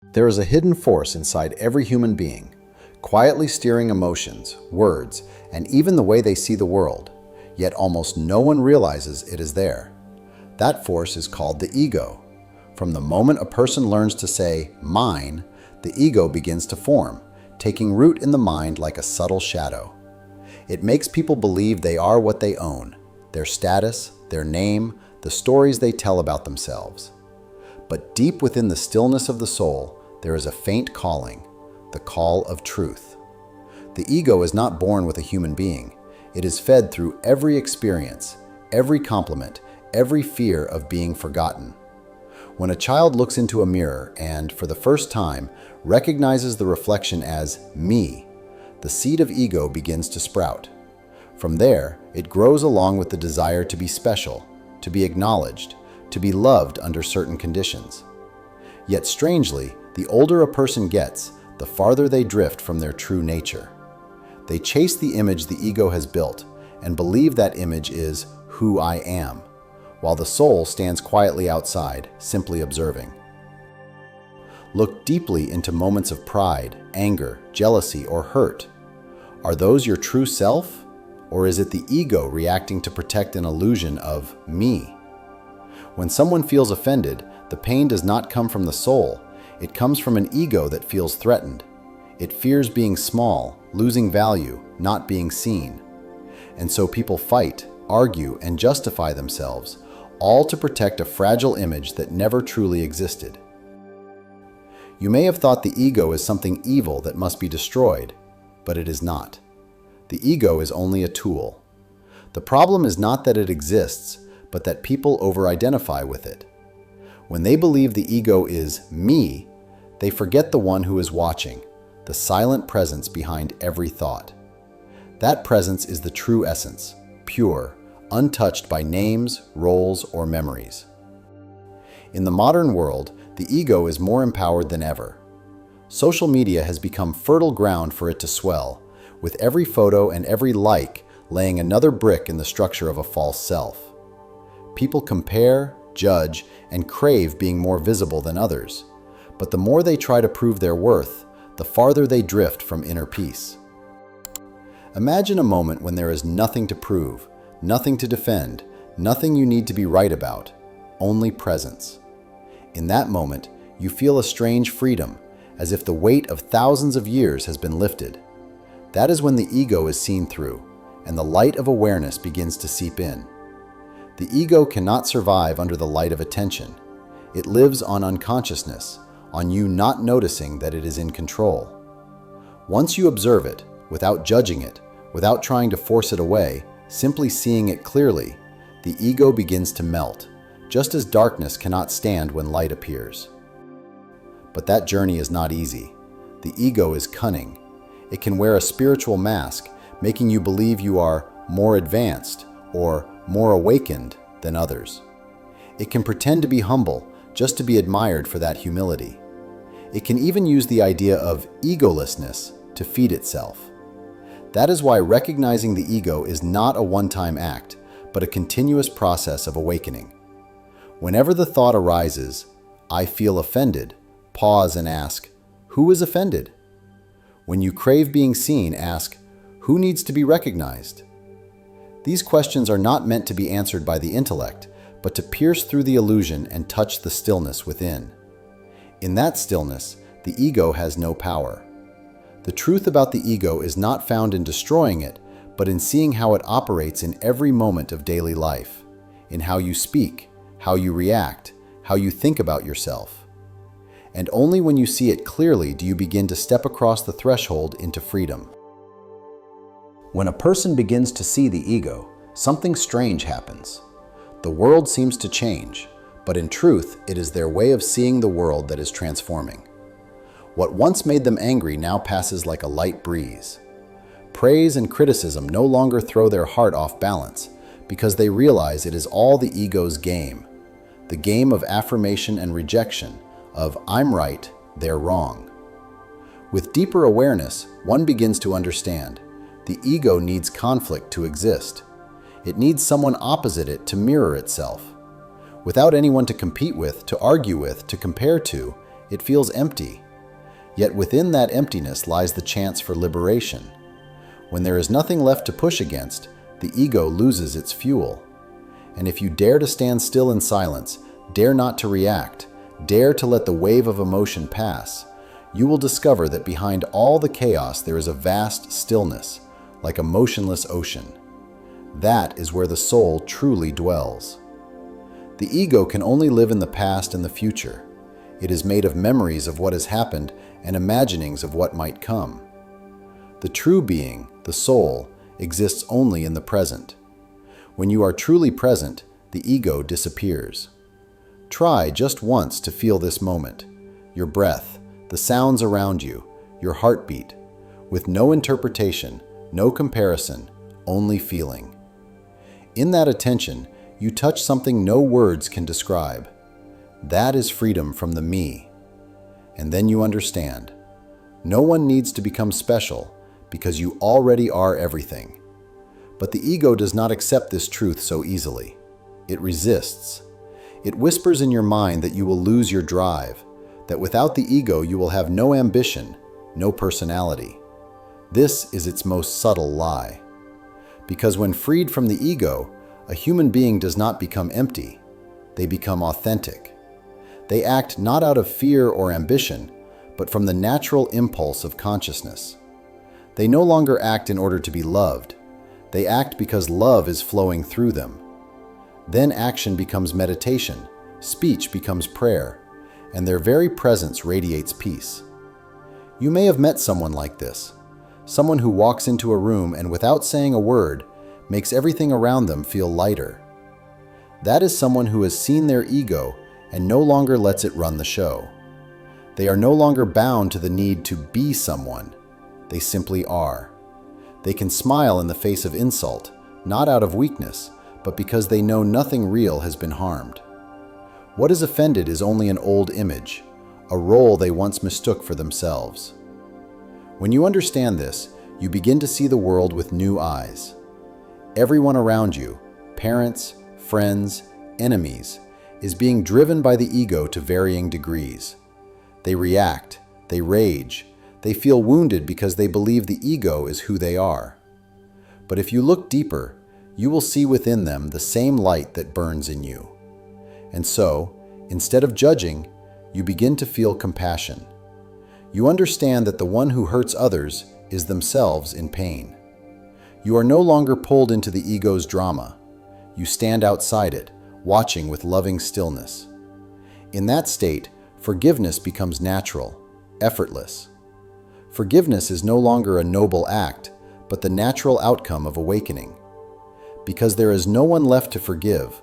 There is a hidden force inside every human being, quietly steering emotions, words, and even the way they see the world, yet almost no one realizes it is there. That force is called the ego. From the moment a person learns to say, mine, the ego begins to form, taking root in the mind like a subtle shadow. It makes people believe they are what they own, their status, their name, the stories they tell about themselves. But deep within the stillness of the soul, there is a faint calling, the call of truth. The ego is not born with a human being. It is fed through every experience, every compliment, every fear of being forgotten. When a child looks into a mirror and, for the first time, recognizes the reflection as me, the seed of ego begins to sprout. From there, it grows along with the desire to be special, to be acknowledged, to be loved under certain conditions. Yet strangely, the older a person gets, the farther they drift from their true nature. They chase the image the ego has built and believe that image is who I am, while the soul stands quietly outside, simply observing. Look deeply into moments of pride, anger, jealousy, or hurt. Are those your true self? Or is it the ego reacting to protect an illusion of me? When someone feels offended, the pain does not come from the soul. It comes from an ego that feels threatened. It fears being small, losing value, not being seen. And so people fight, argue, and justify themselves, all to protect a fragile image that never truly existed. You may have thought the ego is something evil that must be destroyed, but it is not. The ego is only a tool. The problem is not that it exists, but that people over-identify with it. When they believe the ego is me, they forget the one who is watching, the silent presence behind every thought. That presence is the true essence, pure, untouched by names, roles, or memories. In the modern world, the ego is more empowered than ever. Social media has become fertile ground for it to swell, with every photo and every like laying another brick in the structure of a false self. People compare, judge, and crave being more visible than others, but the more they try to prove their worth, the farther they drift from inner peace. Imagine a moment when there is nothing to prove, nothing to defend, nothing you need to be right about, only presence. In that moment, you feel a strange freedom, as if the weight of thousands of years has been lifted. That is when the ego is seen through, and the light of awareness begins to seep in. The ego cannot survive under the light of attention. It lives on unconsciousness, on you not noticing that it is in control. Once you observe it, without judging it, without trying to force it away, simply seeing it clearly, the ego begins to melt, just as darkness cannot stand when light appears. But that journey is not easy. The ego is cunning. It can wear a spiritual mask, making you believe you are more advanced or more awakened than others. It can pretend to be humble just to be admired for that humility. It can even use the idea of egolessness to feed itself. That is why recognizing the ego is not a one-time act, but a continuous process of awakening. Whenever the thought arises, I feel offended, pause and ask, who is offended? When you crave being seen, ask, who needs to be recognized? These questions are not meant to be answered by the intellect, but to pierce through the illusion and touch the stillness within. In that stillness, the ego has no power. The truth about the ego is not found in destroying it, but in seeing how it operates in every moment of daily life, in how you speak, how you react, how you think about yourself. And only when you see it clearly do you begin to step across the threshold into freedom. When a person begins to see the ego, something strange happens. The world seems to change, but in truth, it is their way of seeing the world that is transforming. What once made them angry now passes like a light breeze. Praise and criticism no longer throw their heart off balance, because they realize it is all the ego's game, the game of affirmation and rejection, of I'm right, they're wrong. With deeper awareness, one begins to understand the ego needs conflict to exist. It needs someone opposite it to mirror itself. Without anyone to compete with, to argue with, to compare to, It feels empty. Yet within that emptiness lies the chance for liberation. When there is nothing left to push against, the ego loses its fuel. And if you dare to stand still in silence, dare not to react, dare to let the wave of emotion pass, you will discover that behind all the chaos there is a vast stillness, like a motionless ocean. That is where the soul truly dwells. The ego can only live in the past and the future. It is made of memories of what has happened and imaginings of what might come. The true being, the soul, exists only in the present. When you are truly present, the ego disappears. Try just once to feel this moment, your breath, the sounds around you, your heartbeat, with no interpretation, no comparison, only feeling. In that attention, you touch something no words can describe. That is freedom from the me. And then you understand. No one needs to become special because you already are everything. But the ego does not accept this truth so easily. It resists. It whispers in your mind that you will lose your drive, that without the ego you will have no ambition, no personality. This is its most subtle lie. Because when freed from the ego, a human being does not become empty. They become authentic. They act not out of fear or ambition, but from the natural impulse of consciousness. They no longer act in order to be loved. They act because love is flowing through them. Then action becomes meditation, speech becomes prayer, and their very presence radiates peace. You may have met someone like this, someone who walks into a room and without saying a word, makes everything around them feel lighter. That is someone who has seen their ego and no longer lets it run the show. They are no longer bound to the need to be someone. They simply are. They can smile in the face of insult, not out of weakness, but because they know nothing real has been harmed. What is offended is only an old image, a role they once mistook for themselves. When you understand this, you begin to see the world with new eyes. Everyone around you, parents, friends, enemies, is being driven by the ego to varying degrees. They react, they rage, they feel wounded because they believe the ego is who they are. But if you look deeper, you will see within them the same light that burns in you. And so, instead of judging, you begin to feel compassion. You understand that the one who hurts others is themselves in pain. You are no longer pulled into the ego's drama. You stand outside it, watching with loving stillness. In that state, forgiveness becomes natural, effortless. Forgiveness is no longer a noble act, but the natural outcome of awakening. Because there is no one left to forgive,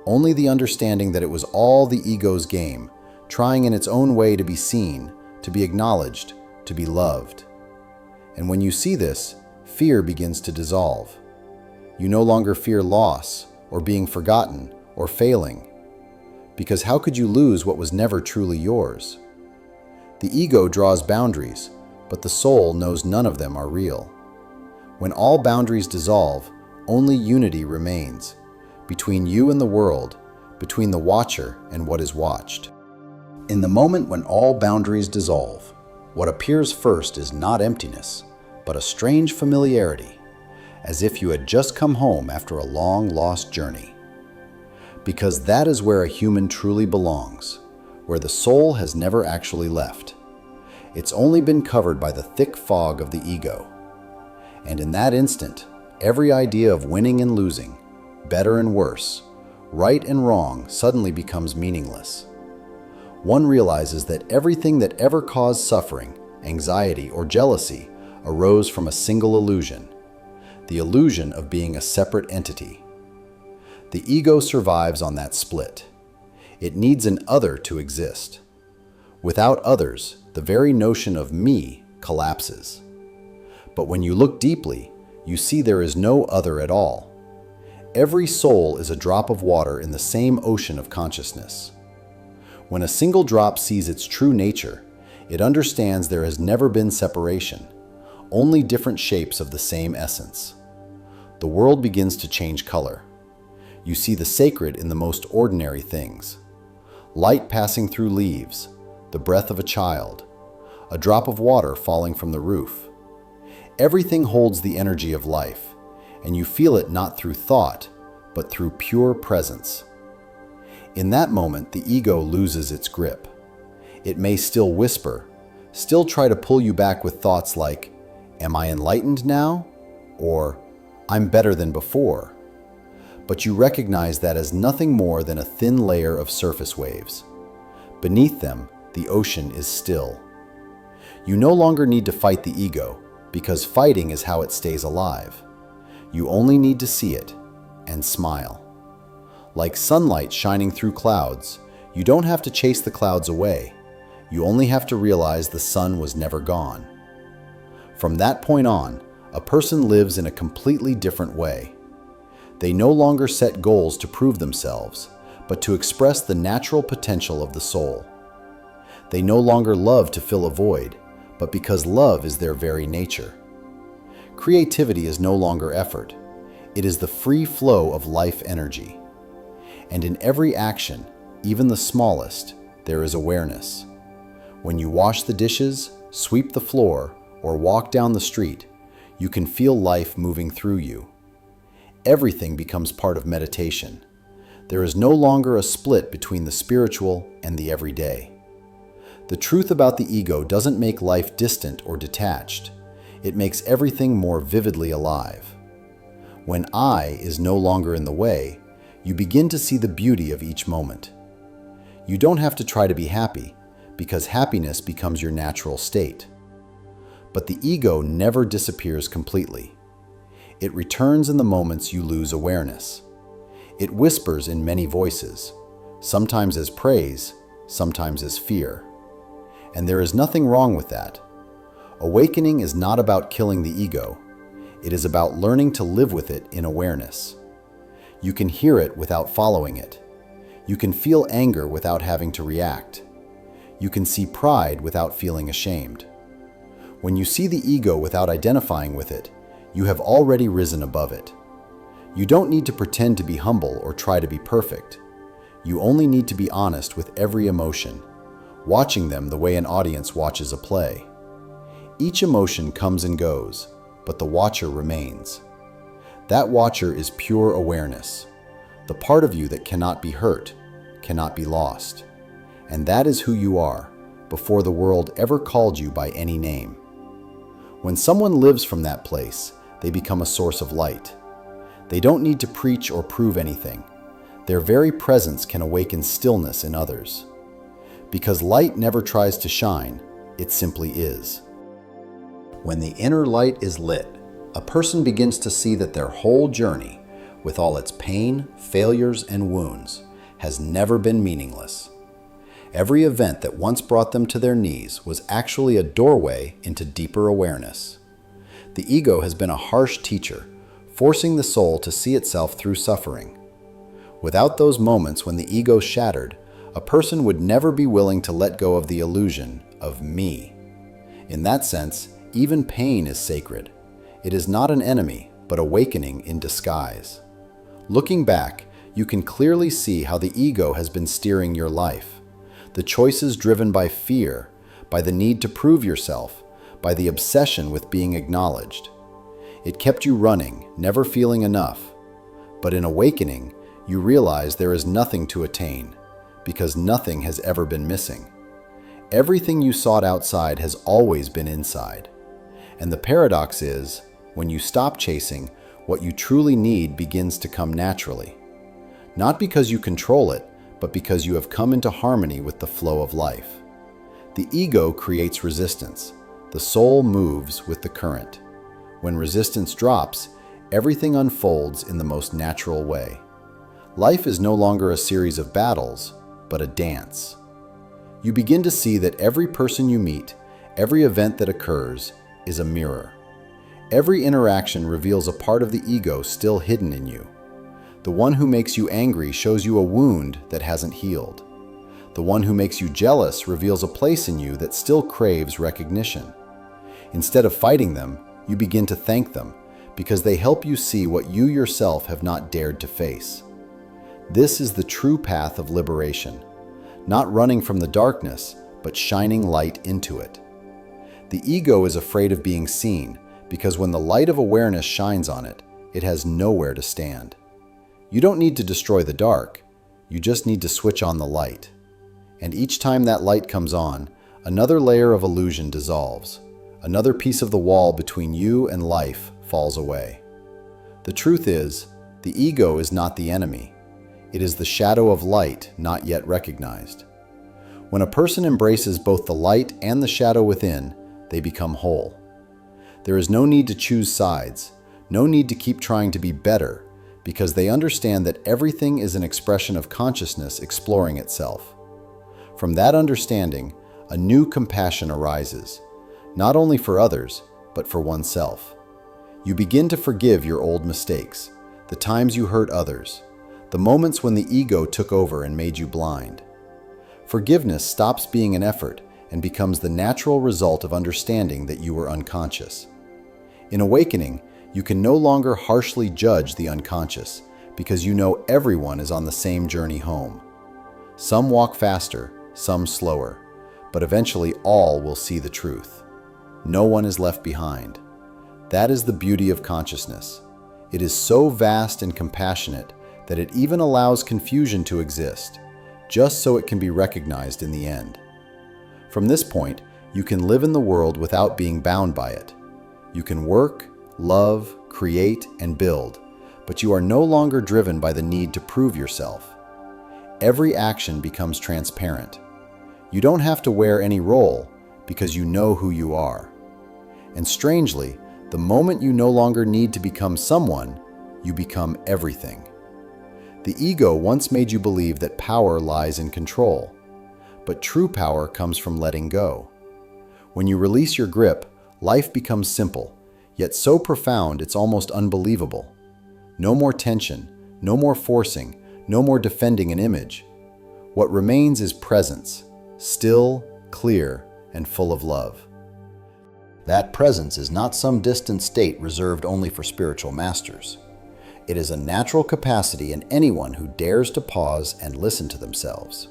only the understanding that it was all the ego's game, trying in its own way to be seen, to be acknowledged, to be loved. And when you see this, fear begins to dissolve. You no longer fear loss, or being forgotten, or failing. Because how could you lose what was never truly yours? The ego draws boundaries, but the soul knows none of them are real. When all boundaries dissolve, only unity remains, between you and the world, between the watcher and what is watched. In the moment when all boundaries dissolve, what appears first is not emptiness, but a strange familiarity, as if you had just come home after a long lost journey. Because that is where a human truly belongs, where the soul has never actually left. It's only been covered by the thick fog of the ego. And in that instant, every idea of winning and losing, better and worse, right and wrong suddenly becomes meaningless. One realizes that everything that ever caused suffering, anxiety, or jealousy arose from a single illusion, the illusion of being a separate entity. The ego survives on that split. It needs an other to exist. Without others, the very notion of me collapses. But when you look deeply, you see there is no other at all. Every soul is a drop of water in the same ocean of consciousness. When a single drop sees its true nature, it understands there has never been separation, only different shapes of the same essence. The world begins to change color. You see the sacred in the most ordinary things. Light passing through leaves, the breath of a child, a drop of water falling from the roof. Everything holds the energy of life, and you feel it not through thought, but through pure presence. In that moment, the ego loses its grip. It may still whisper, still try to pull you back with thoughts like, "Am I enlightened now?" or "I'm better than before." But you recognize that as nothing more than a thin layer of surface waves. Beneath them, the ocean is still. You no longer need to fight the ego, because fighting is how it stays alive. You only need to see it and smile. Like sunlight shining through clouds, you don't have to chase the clouds away. You only have to realize the sun was never gone. From that point on, a person lives in a completely different way. They no longer set goals to prove themselves, but to express the natural potential of the soul. They no longer love to fill a void, but because love is their very nature. Creativity is no longer effort. It is the free flow of life energy. And in every action, even the smallest, there is awareness. When you wash the dishes, sweep the floor, or walk down the street, you can feel life moving through you. Everything becomes part of meditation. There is no longer a split between the spiritual and the everyday. The truth about the ego doesn't make life distant or detached. It makes everything more vividly alive. When I is no longer in the way, you begin to see the beauty of each moment. You don't have to try to be happy, because happiness becomes your natural state. But the ego never disappears completely. It returns in the moments you lose awareness. It whispers in many voices, sometimes as praise, sometimes as fear. And there is nothing wrong with that. Awakening is not about killing the ego. It is about learning to live with it in awareness. You can hear it without following it. You can feel anger without having to react. You can see pride without feeling ashamed. When you see the ego without identifying with it, you have already risen above it. You don't need to pretend to be humble or try to be perfect. You only need to be honest with every emotion, watching them the way an audience watches a play. Each emotion comes and goes, but the watcher remains. That watcher is pure awareness, the part of you that cannot be hurt, cannot be lost. And that is who you are, before the world ever called you by any name. When someone lives from that place, they become a source of light. They don't need to preach or prove anything. Their very presence can awaken stillness in others. Because light never tries to shine, it simply is. When the inner light is lit, a person begins to see that their whole journey, with all its pain, failures, and wounds, has never been meaningless. Every event that once brought them to their knees was actually a doorway into deeper awareness. The ego has been a harsh teacher, forcing the soul to see itself through suffering. Without those moments when the ego shattered, a person would never be willing to let go of the illusion of me. In that sense, even pain is sacred. It is not an enemy, but awakening in disguise. Looking back, you can clearly see how the ego has been steering your life. The choices driven by fear, by the need to prove yourself, by the obsession with being acknowledged. It kept you running, never feeling enough. But in awakening, you realize there is nothing to attain, because nothing has ever been missing. Everything you sought outside has always been inside. And the paradox is, when you stop chasing, what you truly need begins to come naturally. Not because you control it, but because you have come into harmony with the flow of life. The ego creates resistance. The soul moves with the current. When resistance drops, everything unfolds in the most natural way. Life is no longer a series of battles, but a dance. You begin to see that every person you meet, every event that occurs, is a mirror. Every interaction reveals a part of the ego still hidden in you. The one who makes you angry shows you a wound that hasn't healed. The one who makes you jealous reveals a place in you that still craves recognition. Instead of fighting them, you begin to thank them, because they help you see what you yourself have not dared to face. This is the true path of liberation. Not running from the darkness, but shining light into it. The ego is afraid of being seen because when the light of awareness shines on it, it has nowhere to stand. You don't need to destroy the dark, you just need to switch on the light. And each time that light comes on, another layer of illusion dissolves. Another piece of the wall between you and life falls away. The truth is, the ego is not the enemy. It is the shadow of light not yet recognized. When a person embraces both the light and the shadow within, they become whole. There is no need to choose sides, no need to keep trying to be better, because they understand that everything is an expression of consciousness exploring itself. From that understanding, a new compassion arises, not only for others, but for oneself. You begin to forgive your old mistakes, the times you hurt others, the moments when the ego took over and made you blind. Forgiveness stops being an effort and becomes the natural result of understanding that you were unconscious. In awakening, you can no longer harshly judge the unconscious because you know everyone is on the same journey home. Some walk faster, some slower, but eventually all will see the truth. No one is left behind. That is the beauty of consciousness. It is so vast and compassionate that it even allows confusion to exist, just so it can be recognized in the end. From this point, you can live in the world without being bound by it. You can work, love, create, and build, but you are no longer driven by the need to prove yourself. Every action becomes transparent. You don't have to wear any role because you know who you are. And strangely, the moment you no longer need to become someone, you become everything. The ego once made you believe that power lies in control, but true power comes from letting go. When you release your grip, life becomes simple, yet so profound it's almost unbelievable. No more tension, no more forcing, no more defending an image. What remains is presence, still, clear, and full of love. That presence is not some distant state reserved only for spiritual masters. It is a natural capacity in anyone who dares to pause and listen to themselves.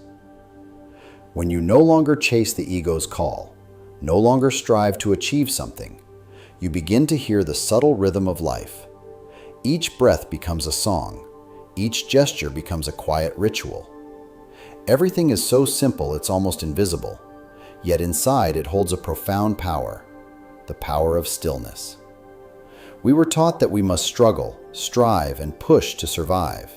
When you no longer chase the ego's call, no longer strive to achieve something, you begin to hear the subtle rhythm of life. Each breath becomes a song. Each gesture becomes a quiet ritual. Everything is so simple it's almost invisible, yet inside it holds a profound power, the power of stillness. We were taught that we must struggle, strive, and push to survive.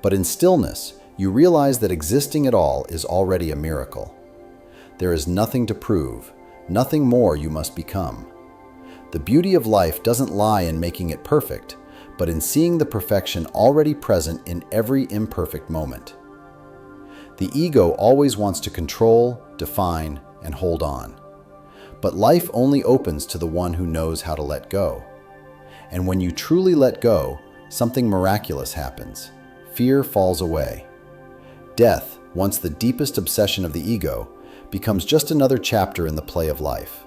But in stillness, you realize that existing at all is already a miracle. There is nothing to prove, nothing more you must become. The beauty of life doesn't lie in making it perfect, but in seeing the perfection already present in every imperfect moment. The ego always wants to control, define, and hold on. But life only opens to the one who knows how to let go. And when you truly let go, something miraculous happens. Fear falls away. Death, once the deepest obsession of the ego, becomes just another chapter in the play of life.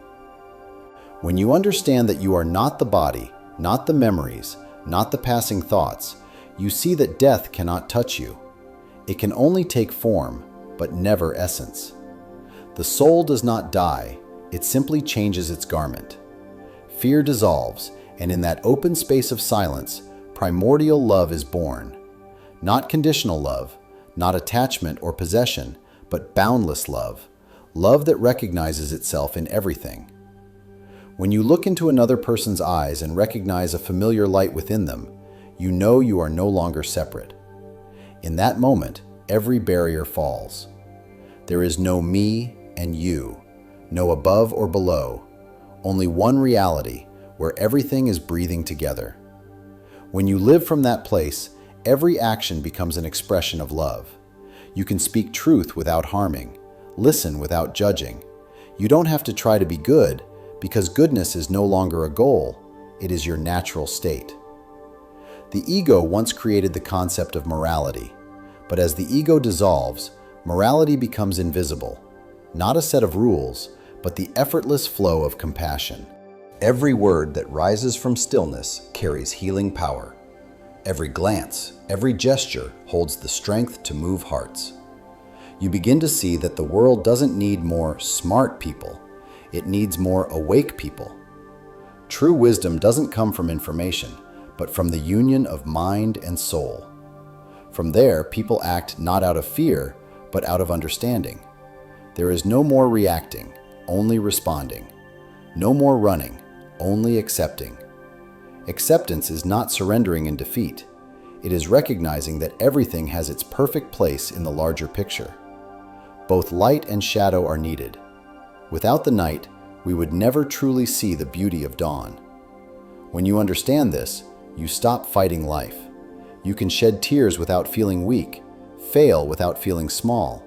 When you understand that you are not the body, not the memories, not the passing thoughts, you see that death cannot touch you. It can only take form, but never essence. The soul does not die, it simply changes its garment. Fear dissolves, and in that open space of silence, primordial love is born. Not conditional love, not attachment or possession, but boundless love, love that recognizes itself in everything. When you look into another person's eyes and recognize a familiar light within them, you know you are no longer separate. In that moment, every barrier falls. There is no me and you, no above or below, only one reality where everything is breathing together. When you live from that place, every action becomes an expression of love. You can speak truth without harming, listen without judging. You don't have to try to be good, because goodness is no longer a goal, it is your natural state. The ego once created the concept of morality, but as the ego dissolves, morality becomes invisible, not a set of rules, but the effortless flow of compassion. Every word that rises from stillness carries healing power. Every glance, every gesture holds the strength to move hearts. you begin to see that the world doesn't need more smart people. It needs more awake people. True wisdom doesn't come from information, but from the union of mind and soul. From there, people act not out of fear, but out of understanding. There is no more reacting, only responding. No more running, only accepting. Acceptance is not surrendering in defeat. It is recognizing that everything has its perfect place in the larger picture. Both light and shadow are needed. Without the night, we would never truly see the beauty of dawn. When you understand this, you stop fighting life. You can shed tears without feeling weak, fail without feeling small,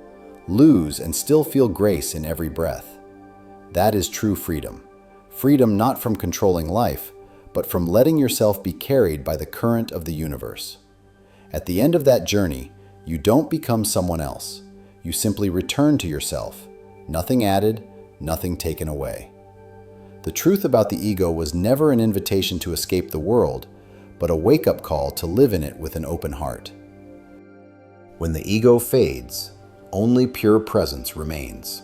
lose and still feel grace in every breath. That is true freedom. Freedom not from controlling life, but from letting yourself be carried by the current of the universe. At the end of that journey, you don't become someone else. You simply return to yourself. Nothing added, nothing taken away. The truth about the ego was never an invitation to escape the world, but a wake-up call to live in it with an open heart. When the ego fades, only pure presence remains.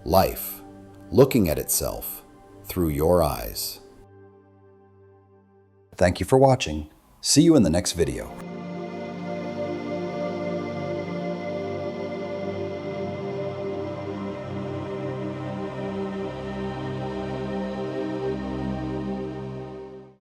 Life, looking at itself through your eyes. Thank you for watching. See you in the next video.